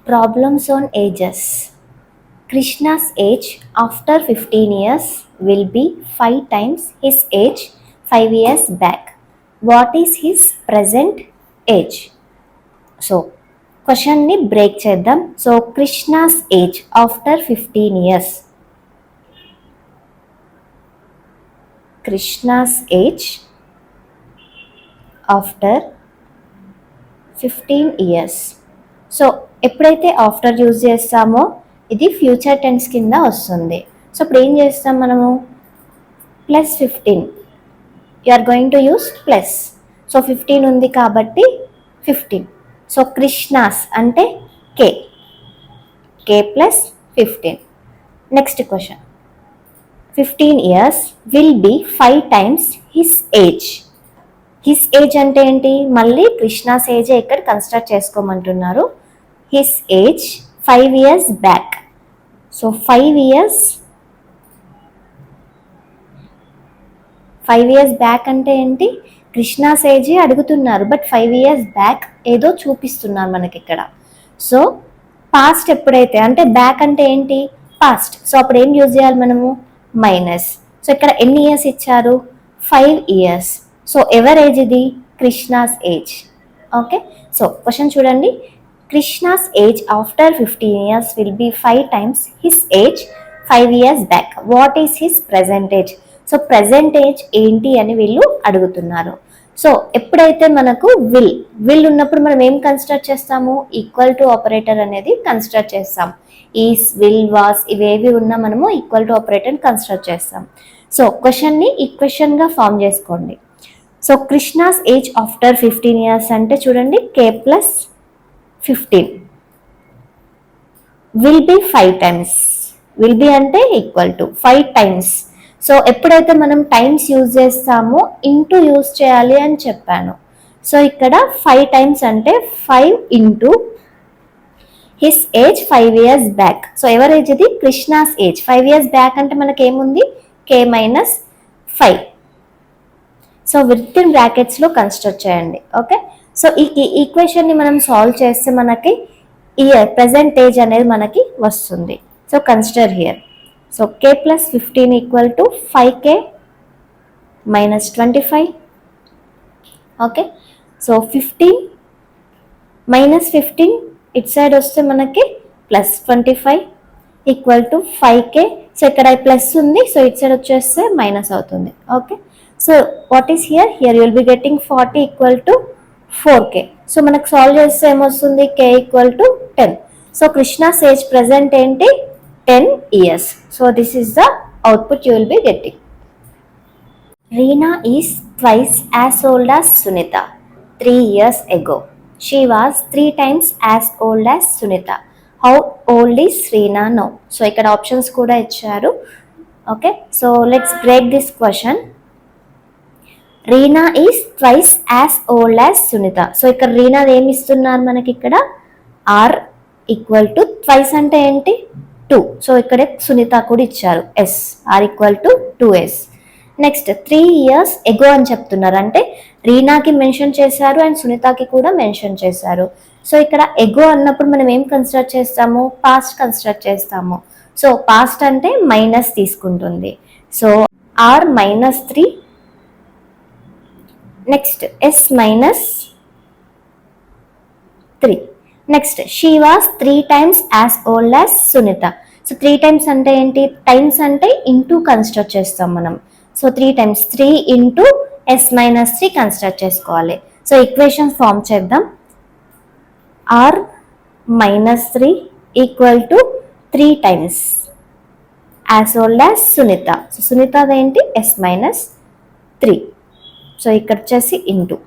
Problems on ages. Krishna's age after 15 years will be 5 times his age 5 years back. What is his present age? So, question ni break cheddam. So, Krishna's age after 15 years. Krishna's age after 15 years. So ఎప్పుడైతే after use చేస్తామో ఇది future tense కింద వస్తుంది. So ఇప్పుడు ఏం చేస్తాం మనము, +15 you are going to use plus. So 15 ఉంది కాబట్టి 15. సో కృష్ణాస్ అంటే K, K plus 15. Next question, 15 years will be 5 times his age. His age అంటే ఏంటి, మళ్ళీ కృష్ణాస్ ఏజ్ ఇక్కడ కన్స్ట్రక్ట్ చేసుకోమంటున్నారు. His age 5 years back. So 5 years back అంటే ఏంటి, కృష్ణాస్ ఏజ్ అడుగుతున్నారు బట్ 5 years బ్యాక్ ఏదో చూపిస్తున్నారు మనకి ఇక్కడ. సో పాస్ట్ ఎప్పుడైతే అంటే బ్యాక్ అంటే ఏంటి పాస్ట్, సో అప్పుడు ఏం యూజ్ చేయాలి మనము, మైనస్. సో ఇక్కడ ఎన్ని ఇయర్స్ ఇచ్చారు, 5 years. సో ఎవర్ ఏజ్ ఇది, Krishna's age. Okay, so question చూడండి, Krishna's age after 15 years will be 5 times his age 5 years back. What is his present age. So present age ఏంటి అని వీళ్ళు అడుగుతున్నారు. సో ఎప్పుడైతే మనకు విల్ ఉన్నప్పుడు మనం ఏం కన్స్ట్రక్ట్ చేస్తాము, ఈక్వల్ టు ఆపరేటర్ అనేది కన్స్ట్రక్ట్ చేస్తాం. ఈస్, విల్, వాస్ ఇవేవి ఉన్నా మనము ఈక్వల్ టు ఆపరేటర్ కన్స్ట్రక్ట్ చేస్తాం. సో క్వశ్చన్ని ఈక్వేషన్గా ఫామ్ చేసుకోండి. So Krishna's age after 15 years అంటే చూడండి, K plus 15 will be 5 times. Will be అంటే ఈక్వల్ టు 5 times. సో ఎప్పుడైతే మనం టైమ్స్ యూజ్ చేస్తామో ఇంటూ యూజ్ చేయాలి అని చెప్పాను. సో ఇక్కడ 5 times అంటే 5 into his age 5 years back. So ఎవరి ఏజ్ ఇది, కృష్ణాస్ ఏజ్. 5 years బ్యాక్ అంటే మనకి ఏముంది, K minus 5. So within బ్రాకెట్స్లో కన్స్ట్రక్ట్ చేయండి. ఓకే, సో ఈ ఈక్వేషన్ని మనం సాల్వ్ చేస్తే మనకి ఇయర్ ప్రెజెంట్ ఏజ్ అనేది మనకి వస్తుంది. So consider here. So K plus 15 equal to 5k minus 25. Okay, so 15 minus 15 it side వస్తే మనకి plus 25 equal to 5k. So ఇక్కడ ప్లస్ ఉంది, సో ఇట్ సైడ్ వచ్చేస్తే మైనస్ అవుతుంది. Okay, so what is here, here you'll be getting 40 equal to 4k. So మనకు solve చేస్తే ఏమొస్తుంది, k equal to 10. So Krishna's age present ఏంటి, 10 years. So this is the output you will be getting. Reena is twice as old as Sunita 3 years ago. She was 3 times as old as Sunita. How old is Reena now? So ఇక్కడ options కూడా ఇచ్చారు. Okay, so let's break this question. Reena is twice as old as Sunita. So ఇక్కడ రీనా ఏమి ఇస్తున్నారు మనకి, ఇక్కడ are equal to twice అంటే ఏంటి 2. సో ఇక్కడ సునీత కూడా ఇచ్చారు S, R equal to 2s. Next 3 years ago అని చెప్తున్నారు, అంటే రీనాకి మెన్షన్ చేశారు అండ్ సునీతకి కూడా మెన్షన్ చేశారు. సో ఇక్కడ ఎగో అన్నప్పుడు మనం ఏం కన్స్ట్రక్ట్ చేస్తాము, పాస్ట్ కన్స్ట్రక్ట్ చేస్తాము. సో పాస్ట్ అంటే మైనస్ తీసుకుంటుంది. So R minus 3, next S minus 3. Next she was 3 times as old as Sunita. So 3 times అంటే ఏంటి, టైమ్స్ అంటే ఇంటూ కన్స్ట్రక్ట్ చేస్తాం మనం. So 3 times 3 into S minus 3 construct చేసుకోవాలి. సో ఈక్వేషన్ ఫామ్ చేద్దాం. R minus 3 equal to 3 times as old as Sunita. So Sunita ఏంటి, S minus 3. So ఇక్కడ వచ్చేసి ఇంటూ.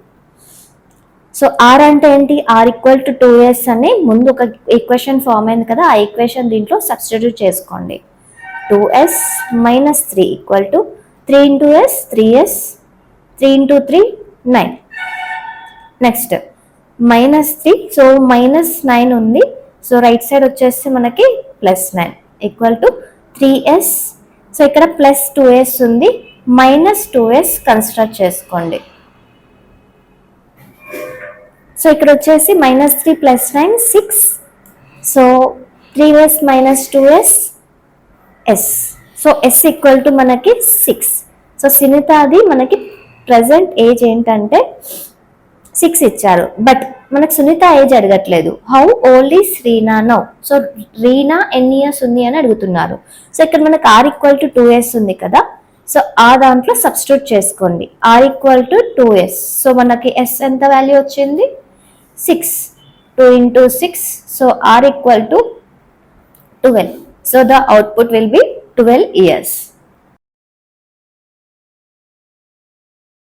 సో ఆర్ అంటే ఏంటి, ఆర్ ఈక్వల్ టు 2s అని ముందు ఒక ఈక్వేషన్ ఫామ్ అయింది కదా, ఆ ఈక్వేషన్ దీంట్లో సబ్స్టిట్యూట్ చేసుకోండి. 2s minus 3 equal to 3 into s 3s, 3 into 3 9. Next minus 3, so minus 9 ఉంది. సో రైట్ సైడ్ వచ్చేసి మనకి plus 9 equal to 3s. So ఇక్కడ ప్లస్ 2s ఉంది, మైనస్ 2s కన్స్ట్రక్ట్ చేసుకోండి. సో ఇక్కడ వచ్చేసి minus 3 plus 9 6. So 3s minus 2s s. So s equal to మనకి 6. So సునీతది మనకి ప్రజెంట్ ఏజ్ ఏంటంటే 6 ఇచ్చారు, బట్ మనకు సునీత ఏజ్ అడగట్లేదు. How old is Reena now. So Reena ఎన్ని ఇయర్స్ ఉంది అని అడుగుతున్నారు. సో ఇక్కడ మనకు ఆర్ ఈక్వల్ టు 2s ఉంది కదా, సో ఆ దాంట్లో సబ్స్టిట్యూట్ చేసుకోండి. R equal to 2s. So మనకి s ఎంత వాల్యూ వచ్చింది? 6. 2 into 6. సో r equal to 12. So the output will be 12 years.